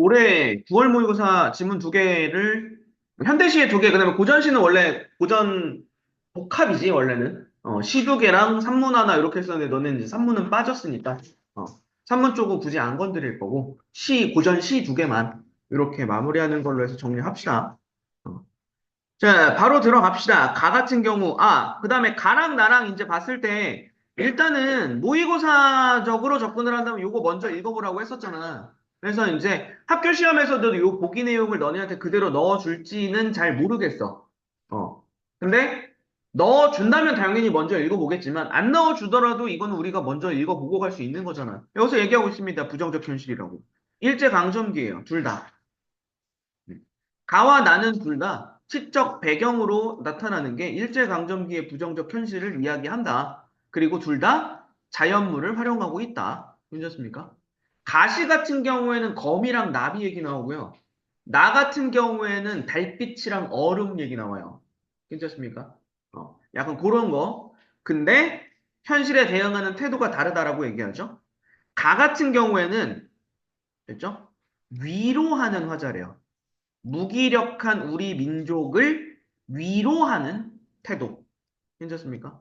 올해 9월 모의고사 지문 두 개를 현대시에 두 개, 그다음에 고전시는 원래 고전 복합이지 원래는 시 두 개랑 산문 하나 이렇게 했었는데 너는 이제 산문은 빠졌으니까 어, 산문 쪽은 굳이 안 건드릴 거고 시 고전 시 두 개만 이렇게 마무리하는 걸로 해서 정리합시다. 어. 자, 바로 들어갑시다. 가 같은 경우, 그다음에 가랑 나랑 이제 봤을 때, 일단은 모의고사적으로 접근을 한다면 요거 먼저 읽어보라고 했었잖아. 그래서 이제 학교 시험에서도 요 보기 내용을 너네한테 그대로 넣어줄지는 잘 모르겠어. 어. 근데 넣어준다면 당연히 먼저 읽어보겠지만, 안 넣어주더라도 이거는 우리가 먼저 읽어보고 갈 수 있는 거잖아. 여기서 얘기하고 있습니다. 부정적 현실이라고. 일제강점기예요. 둘 다. 가와 나는 둘 다 시적 배경으로 나타나는 게 일제강점기의 부정적 현실을 이야기한다. 그리고 둘 다 자연물을 활용하고 있다. 괜찮습니까? 가시 같은 경우에는 거미랑 나비 얘기 나오고요. 나 같은 경우에는 달빛이랑 얼음 얘기 나와요. 괜찮습니까? 약간 그런 거. 근데 현실에 대응하는 태도가 다르다라고 얘기하죠. 가 같은 경우에는 됐죠? 위로하는 화자래요. 무기력한 우리 민족을 위로하는 태도. 괜찮습니까?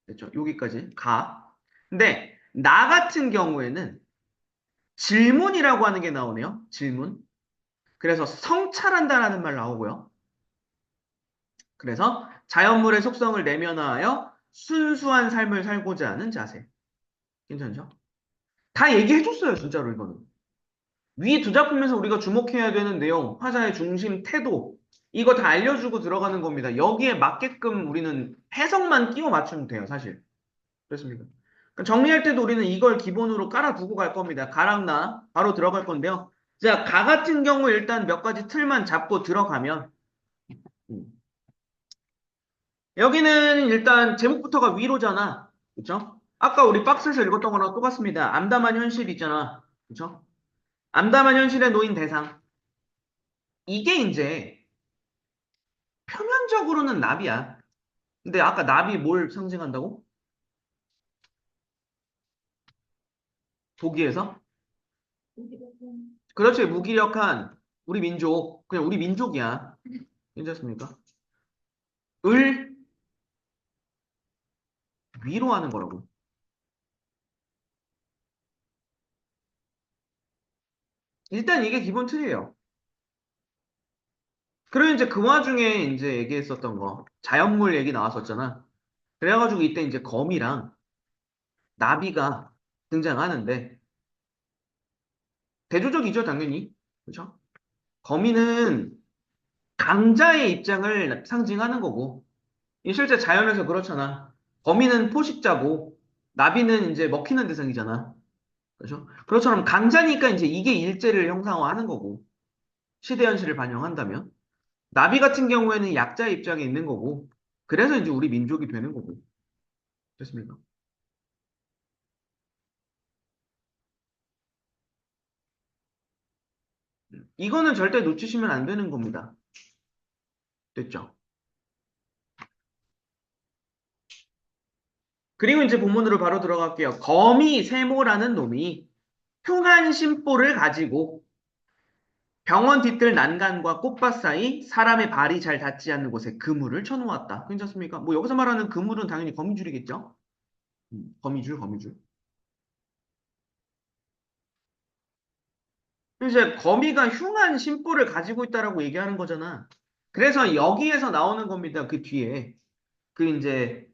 됐죠? 여기까지 가. 근데 나 같은 경우에는 질문이라고 하는 게 나오네요. 질문. 그래서 성찰한다라는 말 나오고요. 그래서 자연물의 속성을 내면화하여 순수한 삶을 살고자 하는 자세. 괜찮죠? 다 얘기해줬어요, 진짜로 이거는. 위 두 작품에서 우리가 주목해야 되는 내용, 화자의 중심, 태도, 이거 다 알려주고 들어가는 겁니다. 여기에 맞게끔 우리는 해석만 끼워 맞추면 돼요, 사실. 그렇습니까? 그러니까 정리할 때도 우리는 이걸 기본으로 깔아두고 갈 겁니다. 가랑 나 바로 들어갈 건데요. 자, 가 같은 경우 일단 몇 가지 틀만 잡고 들어가면 음. 여기는 일단 제목부터가 위로잖아. 그쵸? 아까 우리 박스에서 읽었던 거랑 똑같습니다. 암담한 현실 있잖아. 그쵸? 암담한 현실에 놓인 대상. 이게 이제 표면적으로는 나비야. 근데 아까 나비 뭘 상징한다고? 보기에서? 그렇지, 무기력한 우리 민족. 그냥 우리 민족이야. 괜찮습니까? 을 위로하는 거라고. 일단 이게 기본 틀이에요. 그리고 이제 그 와중에 이제 얘기했었던 거. 자연물 얘기 나왔었잖아. 그래가지고 이때 이제 거미랑 나비가 등장하는데, 대조적이죠, 당연히. 그렇죠? 거미는 강자의 입장을 상징하는 거고, 이 실제 자연에서 그렇잖아. 거미는 포식자고, 나비는 이제 먹히는 대상이잖아. 그렇죠? 그렇처럼 강자니까 이제 이게 일제를 형상화하는 거고, 시대 현실을 반영한다면. 나비 같은 경우에는 약자의 입장에 있는 거고, 그래서 이제 우리 민족이 되는 거고. 됐습니까? 이거는 절대 놓치시면 안 되는 겁니다. 됐죠? 그리고 이제 본문으로 바로 들어갈게요. 거미 세모라는 놈이 흉한 심보를 가지고 병원 뒤뜰 난간과 꽃밭 사이 사람의 발이 잘 닿지 않는 곳에 그물을 쳐놓았다. 괜찮습니까? 뭐 여기서 말하는 그물은 당연히 거미줄이겠죠? 거미줄, 거미줄. 이제 거미가 흉한 심보를 가지고 있다라고 얘기하는 거잖아. 그래서 여기에서 나오는 겁니다. 그 뒤에. 그 이제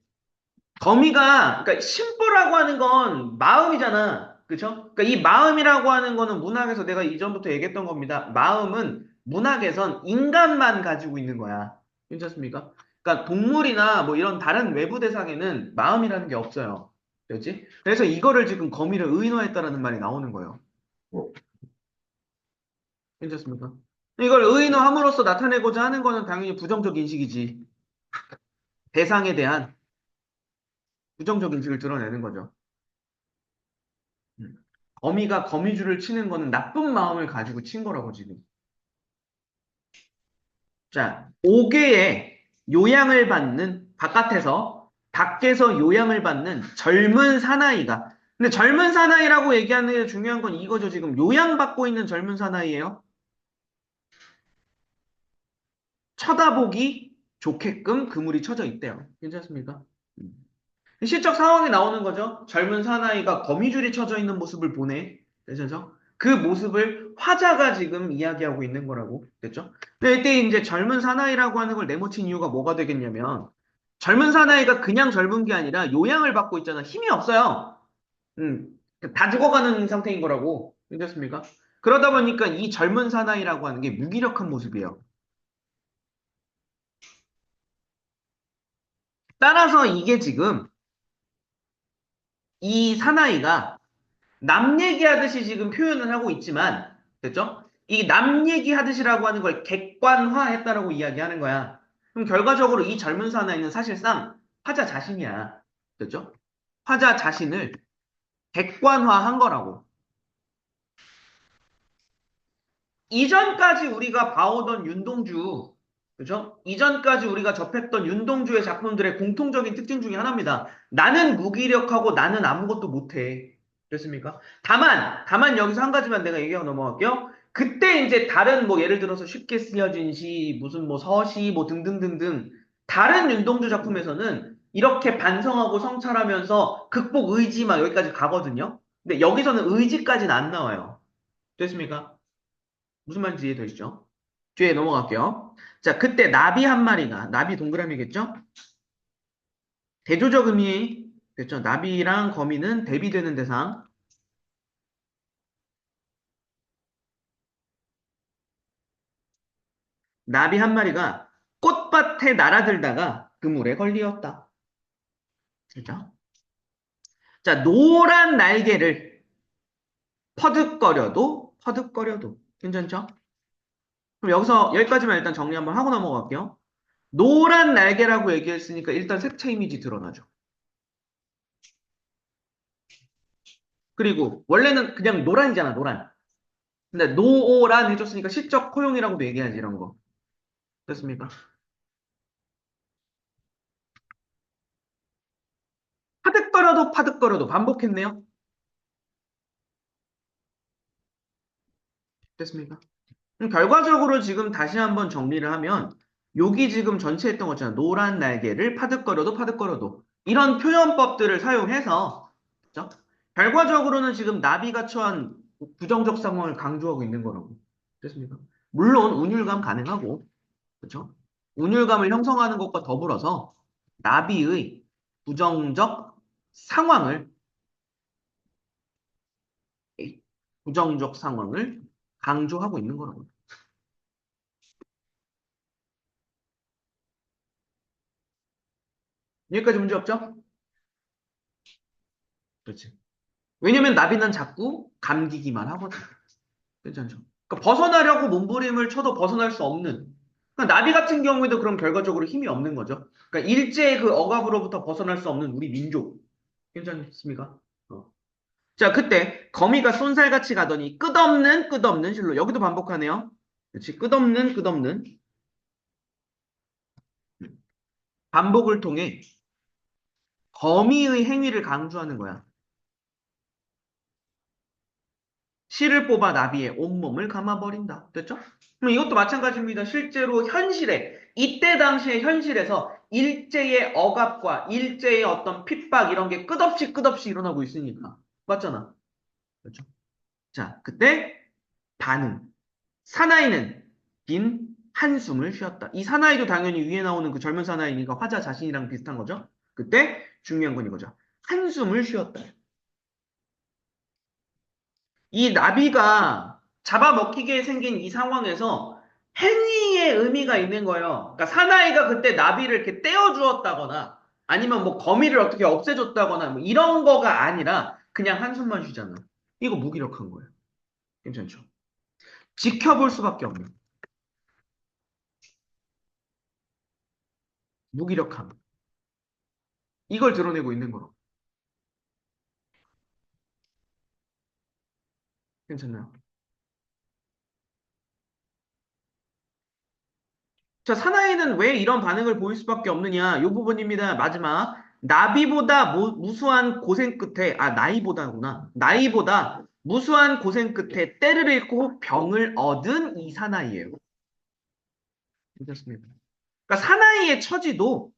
거미가 그러니까 심보라고 하는 건 마음이잖아. 그쵸? 그러니까 이 마음이라고 하는 거는 문학에서 내가 이전부터 얘기했던 겁니다. 마음은 문학에선 인간만 가지고 있는 거야. 괜찮습니까? 그러니까 동물이나 뭐 이런 다른 외부 대상에는 마음이라는 게 없어요. 그렇지? 그래서 이거를 지금 거미를 의인화했다라는 말이 나오는 거예요. 괜찮습니까? 이걸 의인화함으로써 나타내고자 하는 거는 당연히 부정적 인식이지. 대상에 대한 부정적 인식을 드러내는 거죠. 음. 거미가 거미줄을 치는 거는 나쁜 마음을 가지고 친 거라고 지금. 자, 옥외에 요양을 받는 바깥에서 밖에서 요양을 받는 젊은 사나이가 근데 젊은 사나이라고 얘기하는 게 중요한 건 이거죠. 지금 요양받고 있는 젊은 사나이예요. 쳐다보기 좋게끔 그물이 쳐져 있대요. 괜찮습니까? 음. 실적 상황이 나오는 거죠. 젊은 사나이가 거미줄이 쳐져 있는 모습을 보내. 되죠? 그 모습을 화자가 지금 이야기하고 있는 거라고. 됐죠? 근데 이때 이제 젊은 사나이라고 하는 걸 내모친 이유가 뭐가 되겠냐면, 젊은 사나이가 그냥 젊은 게 아니라 요양을 받고 있잖아. 힘이 없어요. 음, 다 죽어가는 상태인 거라고. 괜찮습니까? 그러다 보니까 이 젊은 사나이라고 하는 게 무기력한 모습이에요. 따라서 이게 지금 이 사나이가 남 얘기하듯이 지금 표현을 하고 있지만, 됐죠? 이 남 얘기하듯이라고 하는 걸 객관화했다라고 이야기하는 거야. 그럼 결과적으로 이 젊은 사나이는 사실상 화자 자신이야. 됐죠? 화자 자신을 객관화한 거라고. 이전까지 우리가 봐오던 윤동주, 그죠? 이전까지 우리가 접했던 윤동주의 작품들의 공통적인 특징 중에 하나입니다. 나는 무기력하고 나는 아무것도 못해. 됐습니까? 다만 여기서 한 가지만 내가 얘기하고 넘어갈게요. 그때 이제 다른 뭐 예를 들어서 쉽게 쓰여진 시, 무슨 뭐 서시, 뭐 등등등등 다른 윤동주 작품에서는 이렇게 반성하고 성찰하면서 극복 의지 막 여기까지 가거든요. 근데 여기서는 의지까지는 안 나와요. 됐습니까? 무슨 말인지 이해되시죠? 뒤에 넘어갈게요. 자, 그때 나비 한 마리가, 나비 동그라미겠죠? 대조적 의미, 됐죠? 나비랑 거미는 대비되는 대상. 나비 한 마리가 꽃밭에 날아들다가 그물에 걸리었다. 그죠? 자, 노란 날개를 퍼득거려도, 퍼득거려도. 괜찮죠? 그럼 여기서 여기까지만 일단 정리 한번 하고 넘어갈게요. 노란 날개라고 얘기했으니까 일단 색채 이미지 드러나죠. 그리고 원래는 그냥 노란이잖아, 노란. 근데 노란 해줬으니까 시적 포용이라고도 얘기하지 이런 거. 됐습니까? 파득거려도 파득거려도 반복했네요. 됐습니까? 그럼 결과적으로 지금 다시 한번 정리를 하면 여기 지금 전체 했던 거잖아. 노란 날개를 파득거려도 파득거려도 이런 표현법들을 사용해서 그죠? 결과적으로는 지금 나비가 처한 부정적 상황을 강조하고 있는 거라고. 됐습니까? 물론 운율감 가능하고 그렇죠? 운율감을 형성하는 것과 더불어서 나비의 부정적 상황을 부정적 상황을 강조하고 있는 거라고. 여기까지 문제 없죠? 그렇지. 왜냐면 나비는 자꾸 감기기만 하거든. 괜찮죠? 그러니까 벗어나려고 몸부림을 쳐도 벗어날 수 없는. 그러니까 나비 같은 경우에도 그럼 결과적으로 힘이 없는 거죠. 그러니까 일제의 그 억압으로부터 벗어날 수 없는 우리 민족. 괜찮습니까? 어. 자, 그때 거미가 쏜살같이 가더니 끝없는 실로 여기도 반복하네요. 그렇지. 끝없는 반복을 통해 거미의 행위를 강조하는 거야. 실을 뽑아 나비의 온몸을 감아버린다. 됐죠? 그럼 이것도 마찬가지입니다. 실제로 현실에, 이때 당시의 현실에서 일제의 억압과 일제의 어떤 핍박 이런 게 끝없이 일어나고 있으니까. 맞잖아. 그렇죠? 자, 그때 반응. 사나이는 긴 한숨을 쉬었다. 이 사나이도 당연히 위에 나오는 그 젊은 사나이니까 화자 자신이랑 비슷한 거죠. 그때 중요한 건 이거죠. 한숨을 쉬었다. 이 나비가 잡아먹히게 생긴 이 상황에서 행위의 의미가 있는 거예요. 그러니까 사나이가 그때 나비를 이렇게 떼어주었다거나 아니면 뭐 거미를 어떻게 없애줬다거나 뭐 이런 거가 아니라 그냥 한숨만 쉬잖아. 이거 무기력한 거예요. 괜찮죠? 지켜볼 수밖에 없는 무기력함. 이걸 드러내고 있는 거로. 괜찮나요? 자, 사나이는 왜 이런 반응을 보일 수밖에 없느냐? 이 부분입니다. 마지막. 나비보다 무수한 고생 끝에, 나이보다구나. 나이보다 무수한 고생 끝에 때를 잃고 병을 얻은 이 사나이예요. 괜찮습니다. 그러니까 사나이의 처지도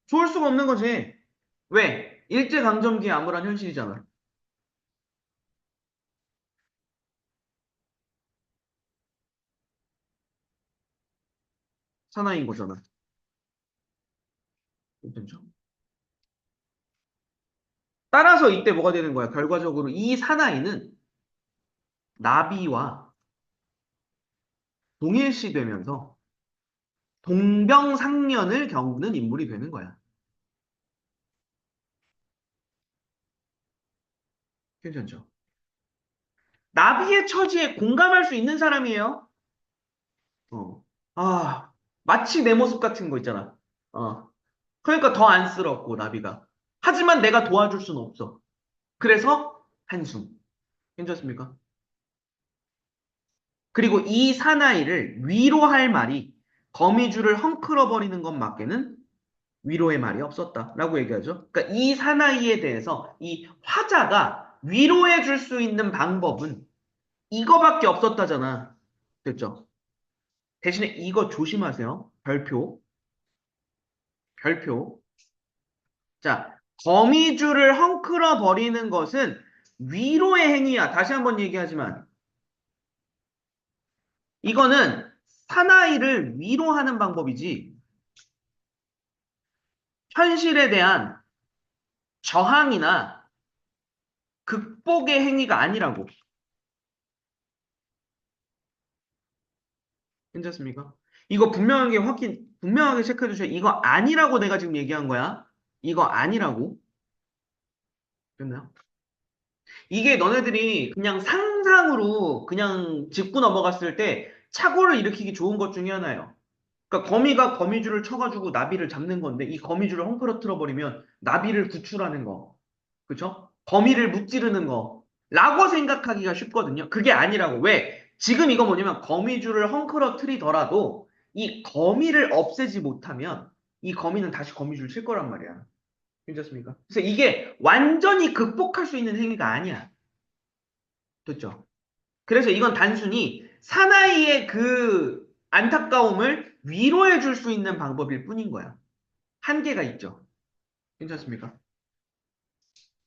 좋을 수가 없는 거지. 왜? 일제강점기의 암울한 현실이잖아. 사나이인 거잖아. 괜찮죠? 따라서 이때 뭐가 되는 거야? 결과적으로 이 사나이는 나비와 동일시되면서 동병상련을 겪는 인물이 되는 거야. 괜찮죠? 나비의 처지에 공감할 수 있는 사람이에요. 어. 마치 내 모습 같은 거 있잖아. 어. 그러니까 더 안쓰럽고, 나비가. 하지만 내가 도와줄 수는 없어. 그래서 한숨. 괜찮습니까? 그리고 이 사나이를 위로할 말이 거미줄을 헝클어버리는 것밖에는 위로의 말이 없었다라고 얘기하죠. 그러니까 이 사나이에 대해서 이 화자가 위로해 줄 수 있는 방법은 이거밖에 없었다잖아. 됐죠? 대신에 이거 조심하세요. 별표, 별표. 자, 거미줄을 헝클어 버리는 것은 위로의 행위야. 다시 한번 얘기하지만 이거는 사나이를 위로하는 방법이지 현실에 대한 저항이나 극복의 행위가 아니라고. 괜찮습니까? 이거 분명하게 체크해 주셔야 이거 아니라고 내가 지금 얘기한 거야. 이거 아니라고. 됐나요? 이게 너네들이 그냥 상상으로 그냥 짚고 넘어갔을 때 착오를 일으키기 좋은 것 중에 하나예요. 그러니까 거미가 거미줄을 쳐가지고 나비를 잡는 건데 이 거미줄을 헝클어뜨려 버리면 나비를 구출하는 거. 그쵸? 거미를 무찌르는 거. 라고 생각하기가 쉽거든요. 그게 아니라고. 왜? 지금 이거 뭐냐면 거미줄을 헝클어뜨리더라도 이 거미를 없애지 못하면 이 거미는 다시 거미줄 칠 거란 말이야. 괜찮습니까? 그래서 이게 완전히 극복할 수 있는 행위가 아니야. 됐죠? 그래서 이건 단순히 사나이의 그 안타까움을 위로해 줄 수 있는 방법일 뿐인 거야. 한계가 있죠. 괜찮습니까?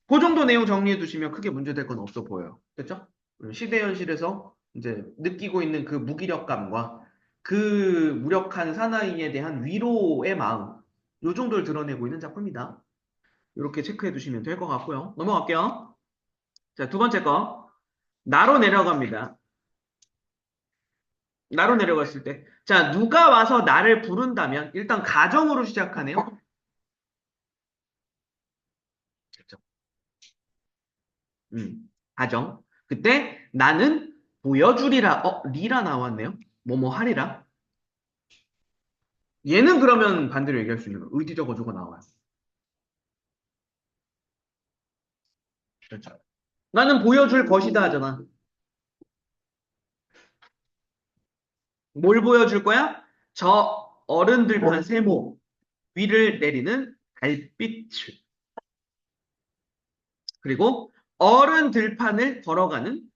그 정도 내용 정리해 두시면 크게 문제될 건 없어 보여요. 됐죠? 시대 현실에서 이제 느끼고 있는 그 무기력감과 그 무력한 사나이에 대한 위로의 마음, 요 정도를 드러내고 있는 작품이다. 이렇게 체크해 두시면 될 것 같고요. 넘어갈게요. 자, 두 번째 거. 나로 내려갑니다. 나로 내려갔을 때. 자, 누가 와서 나를 부른다면, 일단 가정으로 시작하네요. 그렇죠. 가정. 그때 나는 보여주리라. 리라 나왔네요. 뭐뭐 하리라. 얘는 그러면 반대로 얘기할 수 있는 거. 의지적 어조가 나와요. 그렇죠. 나는 보여줄 것이다 하잖아. 뭘 보여줄 거야? 저 어른들판 세모 위를 내리는 달빛을. 그리고 어른 들판을 걸어가는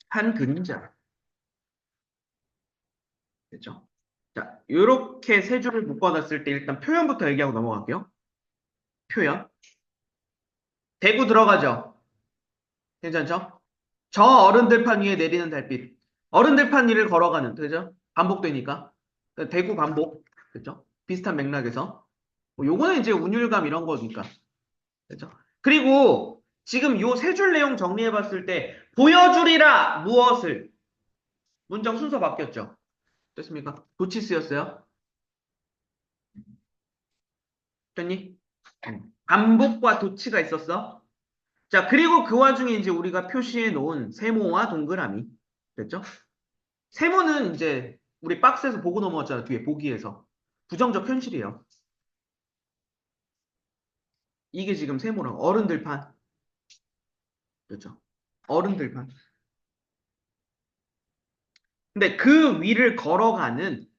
한 그림자. 됐죠? 자, 이렇게 세 줄을 묶어놨을 때 일단 표현부터 얘기하고 넘어갈게요. 표현. 대구 들어가죠? 괜찮죠? 저 어른들판 위에 내리는 달빛. 어른들판 위를 걸어가는, 그죠? 반복되니까. 대구 반복. 그죠? 비슷한 맥락에서. 요거는 이제 운율감 이런 거니까. 그죠? 그리고 지금 요 세 줄 내용 정리해봤을 때 보여주리라 무엇을 문장 순서 바뀌었죠? 됐습니까? 도치 쓰였어요? 됐니? 반복과 도치가 있었어? 자, 그리고 그 와중에 이제 우리가 표시해 놓은 세모와 동그라미. 됐죠? 세모는 이제 우리 박스에서 보고 넘어왔잖아. 뒤에 보기에서. 부정적 현실이에요. 이게 지금 세모랑 어른들판. 그렇죠? 어른들판. 근데 그 위를 걸어가는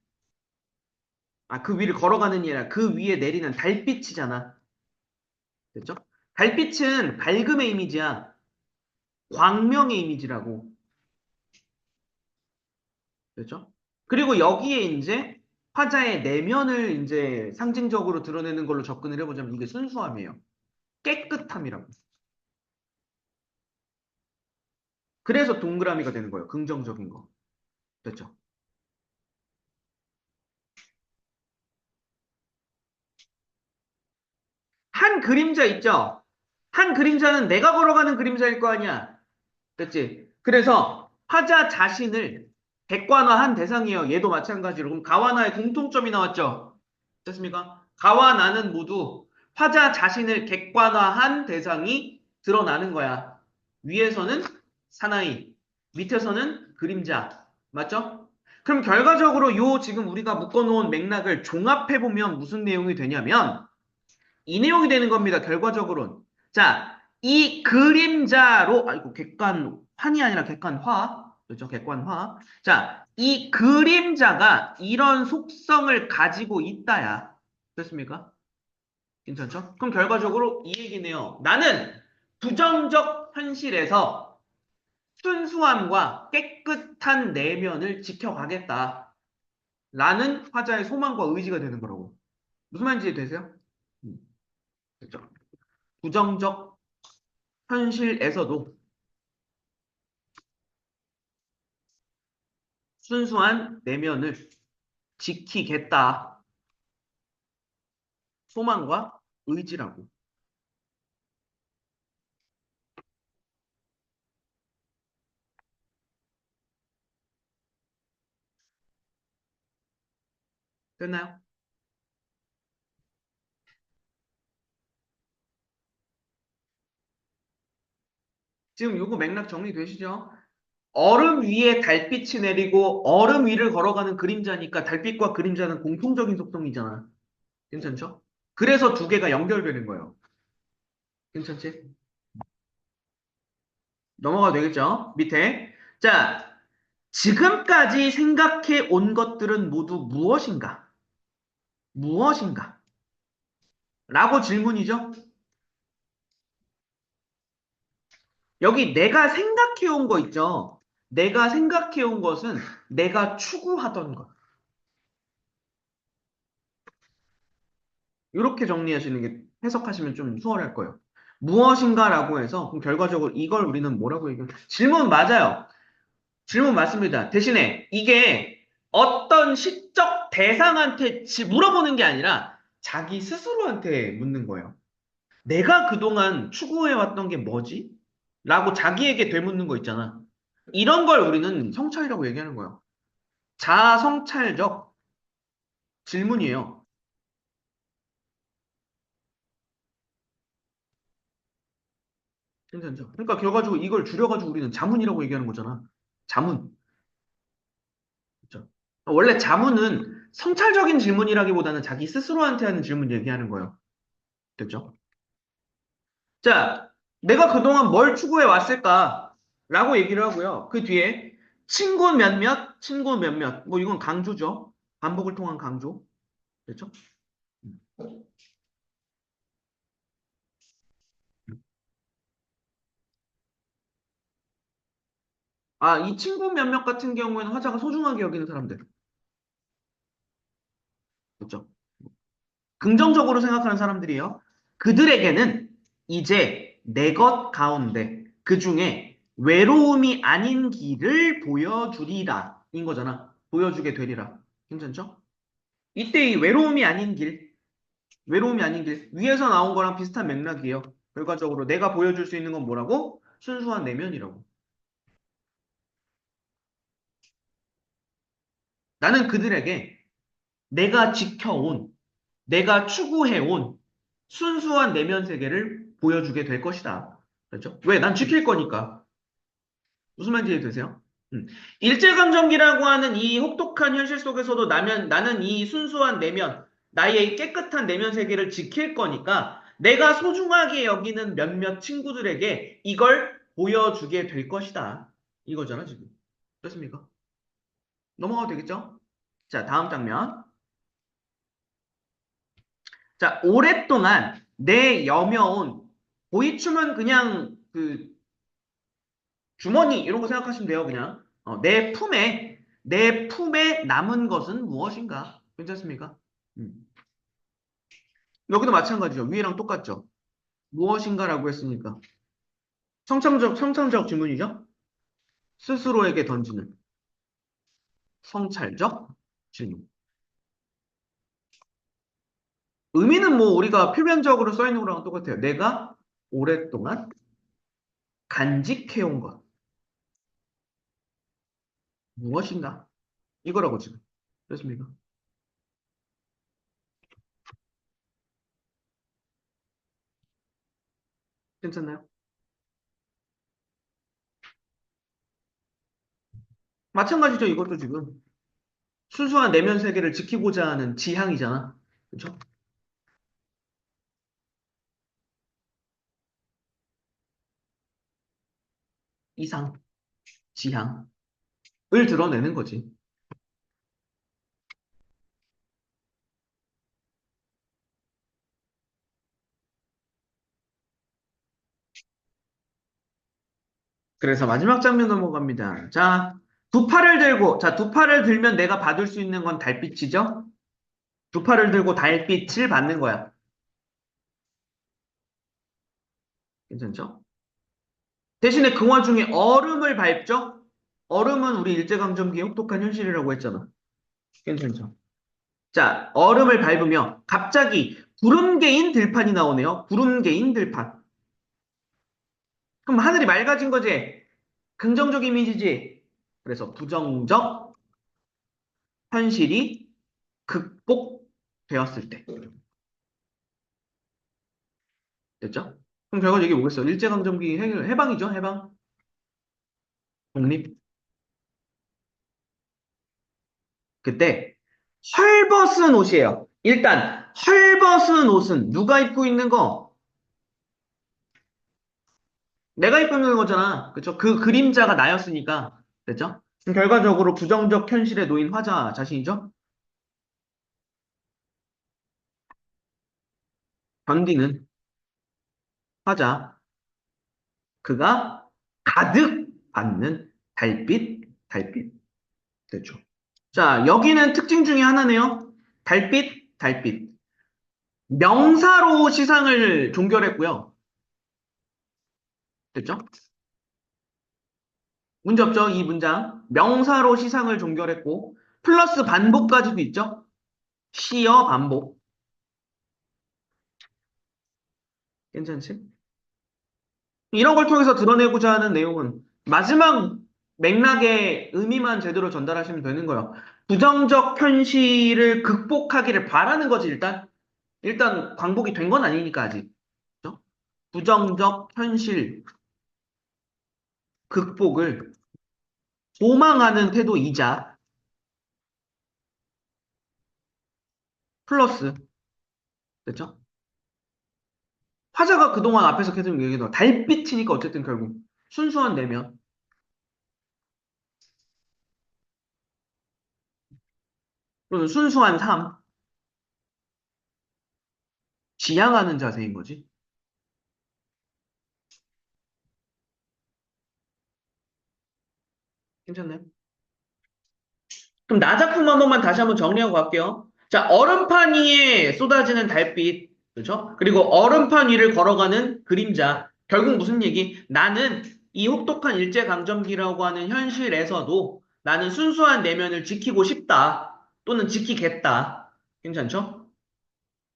아, 그 위를 걸어가는 게 아니라 그 위에 내리는 달빛이잖아. 됐죠? 달빛은 밝음의 이미지야. 광명의 이미지라고. 됐죠? 그리고 여기에 이제 화자의 내면을 이제 상징적으로 드러내는 걸로 접근을 해보자면 이게 순수함이에요. 깨끗함이라고. 그래서 동그라미가 되는 거예요. 긍정적인 거. 됐죠? 한 그림자 있죠? 한 그림자는 내가 걸어가는 그림자일 거 아니야. 됐지? 그래서 화자 자신을 객관화한 대상이에요. 얘도 마찬가지로. 그럼 가와 나의 공통점이 나왔죠? 됐습니까? 가와 나는 모두 화자 자신을 객관화한 대상이 드러나는 거야. 위에서는 사나이, 밑에서는 그림자. 맞죠? 그럼 결과적으로 요 지금 우리가 묶어놓은 맥락을 종합해보면 무슨 내용이 되냐면 이 내용이 되는 겁니다. 결과적으로는. 자, 이 그림자로, 아이고, 객관환이 아니라 객관화. 그렇죠? 객관화. 자, 이 그림자가 이런 속성을 가지고 있다야. 됐습니까? 괜찮죠? 그럼 결과적으로 이 얘기네요. 나는 부정적 현실에서 순수함과 깨끗한 내면을 지켜가겠다. 라는 화자의 소망과 의지가 되는 거라고. 무슨 말인지 되세요? 그렇죠? 부정적 현실에서도 순수한 내면을 지키겠다. 소망과 의지라고. 됐나요? 지금 요거 맥락 정리되시죠? 얼음 위에 달빛이 내리고 얼음 위를 걸어가는 그림자니까 달빛과 그림자는 공통적인 속성이잖아. 괜찮죠? 그래서 두 개가 연결되는 거예요. 괜찮지? 넘어가도 되겠죠? 밑에. 자, 지금까지 생각해 온 것들은 모두 무엇인가? 무엇인가? 라고 질문이죠? 여기 내가 생각해온 거 있죠? 내가 생각해온 것은 내가 추구하던 것. 이렇게 정리하시는 게 해석하시면 좀 수월할 거예요. 무엇인가라고 해서 그럼 결과적으로 이걸 우리는 뭐라고 얘기해요? 질문 맞아요. 질문 맞습니다. 대신에 이게 어떤 시적 대상한테 물어보는 게 아니라 자기 스스로한테 묻는 거예요. 내가 그동안 추구해왔던 게 뭐지? 라고 자기에게 되묻는 거 있잖아. 이런 걸 우리는 성찰이라고 얘기하는 거예요. 자아성찰적 질문이에요. 괜찮죠? 그러니까 결과적으로 이걸 줄여가지고 우리는 자문이라고 얘기하는 거잖아. 자문. 그렇죠? 원래 자문은 성찰적인 질문이라기보다는 자기 스스로한테 하는 질문 얘기하는 거예요. 됐죠? 자, 내가 그동안 뭘 추구해 왔을까? 라고 얘기를 하고요. 그 뒤에 친구 몇몇, 친구 몇몇. 뭐 이건 강조죠. 반복을 통한 강조. 됐죠? 아, 이 친구 몇몇 같은 경우에는 화자가 소중하게 여기는 사람들. 그렇죠? 긍정적으로 생각하는 사람들이에요. 그들에게는 이제 내 것 가운데 그 중에 외로움이 아닌 길을 보여주리라. 인 거잖아. 보여주게 되리라. 괜찮죠? 이때 이 외로움이 아닌 길, 외로움이 아닌 길, 위에서 나온 거랑 비슷한 맥락이에요. 결과적으로 내가 보여줄 수 있는 건 뭐라고? 순수한 내면이라고. 나는 그들에게 내가 지켜온, 내가 추구해온 순수한 내면 세계를 보여주게 될 것이다. 그렇죠? 왜? 난 지킬 거니까. 무슨 말인지 이해되세요? 일제감정기라고 하는 이 혹독한 현실 속에서도 나는 이 순수한 내면, 나의 이 깨끗한 내면 세계를 지킬 거니까 내가 소중하게 여기는 몇몇 친구들에게 이걸 보여주게 될 것이다. 이거잖아, 지금. 그렇습니까? 넘어가도 되겠죠? 자, 다음 장면. 자, 오랫동안 내 여며온 보이춤은 그냥 그 주머니 이런 거 생각하시면 돼요. 그냥 내 품에 남은 것은 무엇인가? 괜찮습니까? 음. 여기도 마찬가지죠. 위에랑 똑같죠. 무엇인가라고 했으니까 성찰적 질문이죠. 스스로에게 던지는 성찰적 질문. 의미는 뭐 우리가 표면적으로 써 있는 거랑 똑같아요. 내가 오랫동안 간직해온 것 무엇인가? 이거라고 지금. 됐습니까? 괜찮나요? 마찬가지죠. 이것도 지금 순수한 내면 세계를 지키고자 하는 지향이잖아. 그렇죠? 이상, 지향을 드러내는 거지. 그래서 마지막 장면 넘어갑니다. 자, 두 팔을 들면 내가 받을 수 있는 건 달빛이죠? 두 팔을 들고 달빛을 받는 거야. 괜찮죠? 대신에 그 와중에 얼음을 밟죠? 얼음은 우리 일제강점기의 혹독한 현실이라고 했잖아. 괜찮죠? 자, 얼음을 밟으며 갑자기 구름개인 들판이 나오네요. 구름개인 들판. 그럼 하늘이 맑아진 거지? 긍정적 이미지지? 그래서 부정적 현실이 극복되었을 때. 됐죠? 그럼 결과 얘기 뭐겠어요? 일제강점기 해방이죠, 해방. 독립. 그때 헐벗은 옷이에요. 일단 헐벗은 옷은 누가 입고 있는 거? 내가 입고 있는 거잖아. 그쵸? 그 그림자가 나였으니까. 됐죠? 그럼 결과적으로 부정적 현실에 놓인 화자 자신이죠? 견디는 화자. 그가 가득 받는 달빛. 됐죠? 자, 여기는 특징 중에 하나네요. 달빛. 명사로 시상을 종결했고요. 됐죠? 문제 없죠? 이 문장. 명사로 시상을 종결했고, 플러스 반복까지도 있죠? 시어 반복. 괜찮지? 이런 걸 통해서 드러내고자 하는 내용은 마지막 맥락의 의미만 제대로 전달하시면 되는 거예요. 부정적 현실을 극복하기를 바라는 거지, 일단. 일단 광복이 된 건 아니니까, 아직. 그죠? 부정적 현실 극복을 소망하는 태도이자 플러스, 됐죠? 화자가 그동안 앞에서 계속 얘기했던 달빛이니까 어쨌든 결국 순수한 내면, 또는 순수한 삶, 지향하는 자세인 거지. 괜찮나요? 그럼 나 작품 한 번만 다시 한번 정리하고 갈게요. 자, 얼음판 위에 쏟아지는 달빛, 그렇죠? 그리고 얼음판 위를 걸어가는 그림자. 결국 무슨 얘기? 나는 이 혹독한 일제강점기라고 하는 현실에서도 나는 순수한 내면을 지키고 싶다. 또는 지키겠다. 괜찮죠?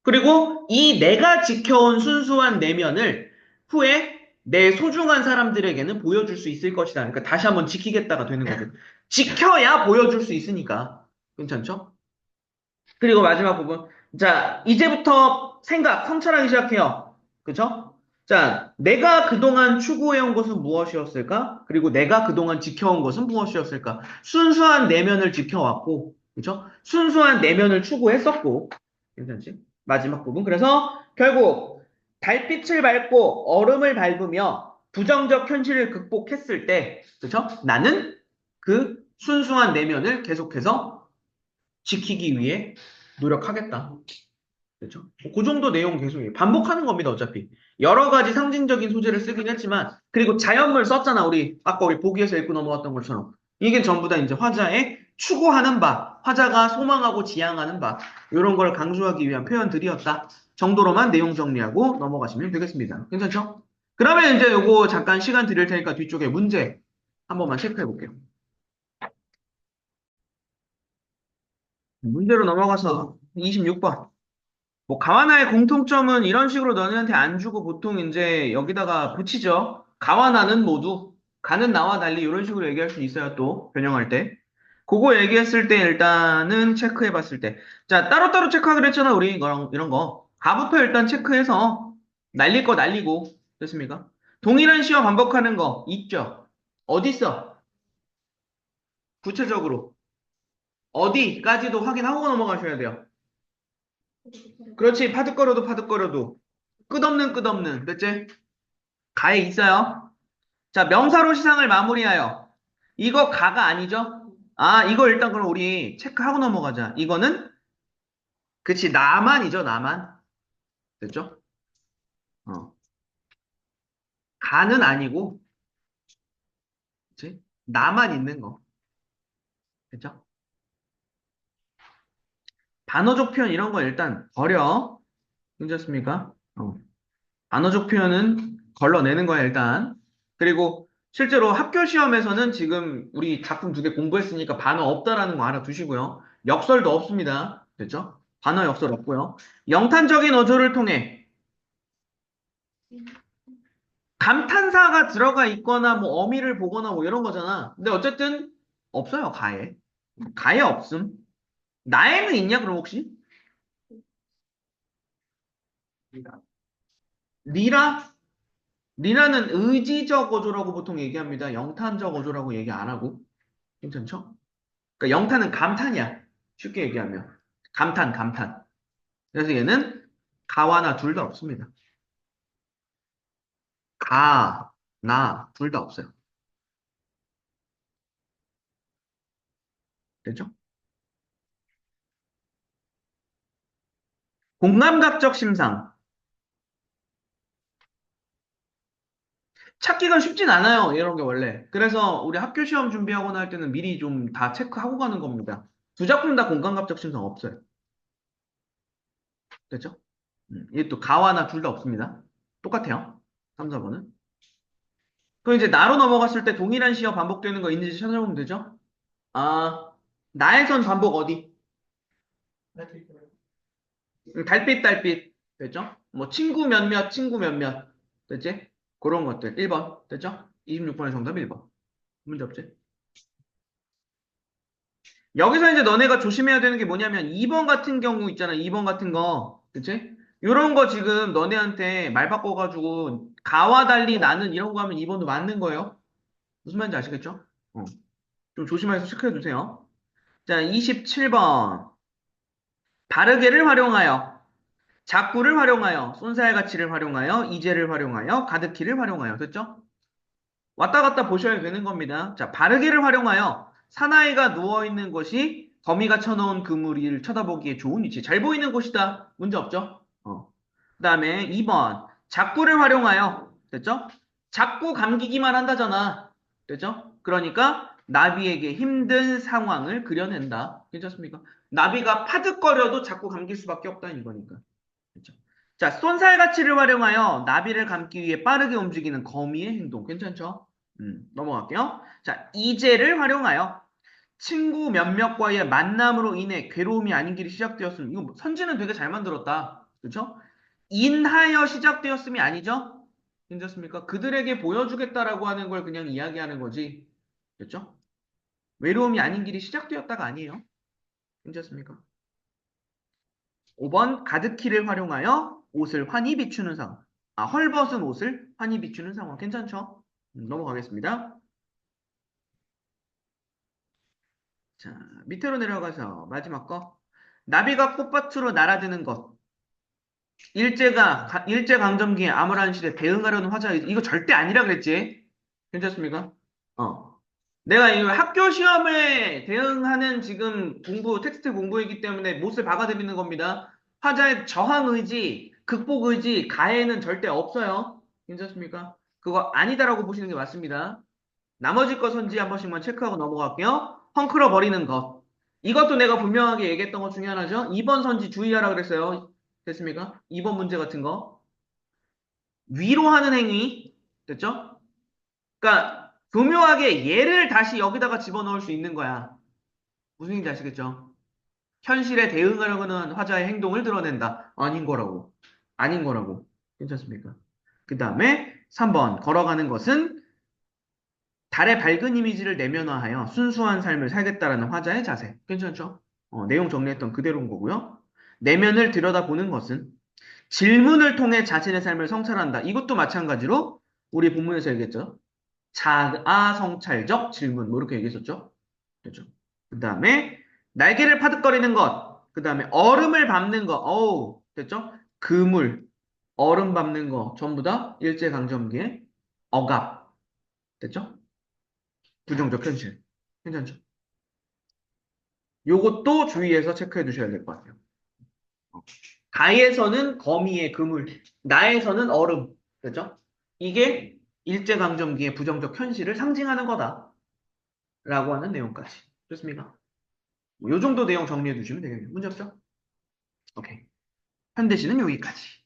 그리고 이 내가 지켜온 순수한 내면을 후에 내 소중한 사람들에게는 보여줄 수 있을 것이다. 그러니까 다시 한번 지키겠다가 되는 거거든. 지켜야 보여줄 수 있으니까. 괜찮죠? 그리고 마지막 부분. 자, 이제부터 성찰하기 시작해요. 그쵸? 자, 내가 그동안 추구해온 것은 무엇이었을까? 그리고 내가 그동안 지켜온 것은 무엇이었을까? 순수한 내면을 지켜왔고, 그쵸? 순수한 내면을 추구했었고, 괜찮지? 마지막 부분. 그래서 결국 달빛을 밟고 얼음을 밟으며 부정적 현실을 극복했을 때, 그쵸? 나는 그 순수한 내면을 계속해서 지키기 위해 노력하겠다. 그렇죠? 그 정도 내용 계속 반복하는 겁니다, 어차피. 여러 가지 상징적인 소재를 쓰긴 했지만, 그리고 자연물 썼잖아, 아까 우리 보기에서 읽고 넘어갔던 것처럼. 이게 전부 다 이제 화자의 추구하는 바, 화자가 소망하고 지향하는 바, 이런 걸 강조하기 위한 표현들이었다. 정도로만 내용 정리하고 넘어가시면 되겠습니다. 괜찮죠? 그러면 이제 요거 잠깐 시간 드릴 테니까 뒤쪽에 문제 한 번만 체크해 볼게요. 문제로 넘어가서 26번. 뭐 가와나의 공통점은 이런 식으로 너네한테 안 주고 보통 이제 여기다가 붙이죠. 가와나는 모두 가는 나와 달리 이런 식으로 얘기할 수 있어요. 또 변형할 때. 그거 얘기했을 때 일단은 체크해 봤을 때. 자, 따로따로 체크하기로 했잖아. 우리 이런 거. 가부터 일단 체크해서 날릴 거 날리고 됐습니까? 동일한 시어 반복하는 거 있죠. 어디 있어? 구체적으로. 어디까지도 확인하고 넘어가셔야 돼요. 그렇지. 파득거려도 파득거려도. 끝없는 끝없는. 됐지? 가에 있어요. 자, 명사로 시상을 마무리하여. 이거 가가 아니죠? 아, 이거 일단 그럼 우리 체크하고 넘어가자. 이거는, 그치, 나만이죠, 나만. 됐죠? 어. 가는 아니고, 그치? 나만 있는 거. 됐죠? 단어적 표현 이런 거 일단 버려. 괜찮습니까? 단어적 표현은 걸러내는 거야, 일단. 그리고 실제로 학교 시험에서는 지금 우리 작품 두 개 공부했으니까 반어 없다라는 거 알아두시고요. 역설도 없습니다. 됐죠? 반어 역설 없고요. 영탄적인 어조를 통해 감탄사가 들어가 있거나 뭐 어미를 보거나 뭐 이런 거잖아. 근데 어쨌든 없어요, 가에. 가에 없음. 나에는 있냐, 그럼 혹시? 리라? 리라는 의지적 어조라고 보통 얘기합니다. 영탄적 어조라고 얘기 안 하고. 괜찮죠? 그러니까 영탄은 감탄이야. 쉽게 얘기하면. 감탄, 감탄. 그래서 얘는 가와나 둘 다 없습니다. 가, 나, 둘 다 없어요. 됐죠? 공감각적 심상. 찾기가 쉽진 않아요. 이런 게 원래. 그래서 우리 학교 시험 준비하거나 할 때는 미리 좀 다 체크하고 가는 겁니다. 두 작품 다 공감각적 심상 없어요. 됐죠? 이게 또 가와나 둘 다 없습니다. 똑같아요. 3, 4번은. 그럼 이제 나로 넘어갔을 때 동일한 시어 반복되는 거 있는지 찾아보면 되죠? 아, 나에선 반복 어디? 달빛, 달빛. 됐죠? 뭐, 친구 몇몇, 친구 몇몇. 됐지? 그런 것들. 1번. 됐죠? 26번의 정답 1번. 문제 없지? 여기서 이제 너네가 조심해야 되는 게 뭐냐면 2번 같은 경우 있잖아. 2번 같은 거. 그치? 요런 거 지금 너네한테 말 바꿔가지고 가와 달리 나는 이런 거 하면 2번도 맞는 거예요. 무슨 말인지 아시겠죠? 좀 조심해서 체크해 주세요. 자, 27번. 바르게를 활용하여. 작구를 활용하여, 쏜살같이를 활용하여, 이제를 활용하여, 가득히를 활용하여. 됐죠? 왔다 갔다 보셔야 되는 겁니다. 자, 바르게를 활용하여 사나이가 누워있는 곳이 거미가 쳐놓은 그물을 쳐다보기에 좋은 위치. 잘 보이는 곳이다. 문제 없죠? 그 다음에 2번. 작구를 활용하여. 됐죠? 작구 감기기만 한다잖아. 됐죠? 그러니까 나비에게 힘든 상황을 그려낸다. 괜찮습니까? 나비가 파득거려도 자꾸 감길 수밖에 없다는 이거니까. 그렇죠? 자, 쏜살가치를 활용하여 나비를 감기 위해 빠르게 움직이는 거미의 행동. 괜찮죠? 넘어갈게요. 자, 이제를 활용하여 친구 몇몇과의 만남으로 인해 괴로움이 아닌 길이 시작되었음. 이거 선지는 되게 잘 만들었다. 그렇죠? 인하여 시작되었음이 아니죠? 괜찮습니까? 그들에게 보여주겠다라고 하는 걸 그냥 이야기하는 거지. 그렇죠? 외로움이 아닌 길이 시작되었다가 아니에요. 괜찮습니까? 5번 가득히를 활용하여 옷을 환히 비추는 상황. 아, 헐벗은 옷을 환히 비추는 상황. 괜찮죠? 넘어가겠습니다. 자, 밑으로 내려가서 마지막 거. 나비가 꽃밭으로 날아드는 것. 일제강점기에 암울한 시대 대응하려는 화자. 이거 절대 아니라 그랬지? 괜찮습니까? 어. 내가 이 학교 시험에 대응하는 지금 텍스트 공부이기 때문에 못을 박아드리는 겁니다. 화자의 저항 의지, 극복 의지, 가해는 절대 없어요. 괜찮습니까? 그거 아니다라고 보시는 게 맞습니다. 나머지 거 선지 한 번씩만 체크하고 넘어갈게요. 헝클어 버리는 것. 이것도 내가 분명하게 얘기했던 것 중에 하나죠. 2번 선지 주의하라 그랬어요. 됐습니까? 2번 문제 같은 거. 위로하는 행위. 됐죠? 그러니까 교묘하게 얘를 다시 여기다가 집어넣을 수 있는 거야. 무슨 얘기인지 아시겠죠? 현실에 대응하려는 화자의 행동을 드러낸다. 아닌 거라고. 아닌 거라고. 괜찮습니까? 그 다음에 3번 걸어가는 것은 달의 밝은 이미지를 내면화하여 순수한 삶을 살겠다라는 화자의 자세. 괜찮죠? 내용 정리했던 그대로인 거고요. 내면을 들여다보는 것은 질문을 통해 자신의 삶을 성찰한다. 이것도 마찬가지로 우리 본문에서 얘기했죠. 자아 성찰적 질문. 뭐 이렇게 얘기했었죠. 그렇죠. 그 다음에 날개를 파득거리는 것. 그 다음에 얼음을 밟는 것. 어우, 됐죠? 그물, 얼음 밟는 거 전부 다 일제강점기의 억압. 됐죠? 부정적 현실. 괜찮죠? 요것도 주의해서 체크해 두셔야 될 것 같아요. 가에서는 거미의 그물, 나에서는 얼음. 그죠? 이게 일제강점기의 부정적 현실을 상징하는 거다라고 하는 내용까지. 좋습니까? 요 정도 내용 정리해 두시면 되겠네요. 문제 없죠? 오케이. 현대시는 여기까지.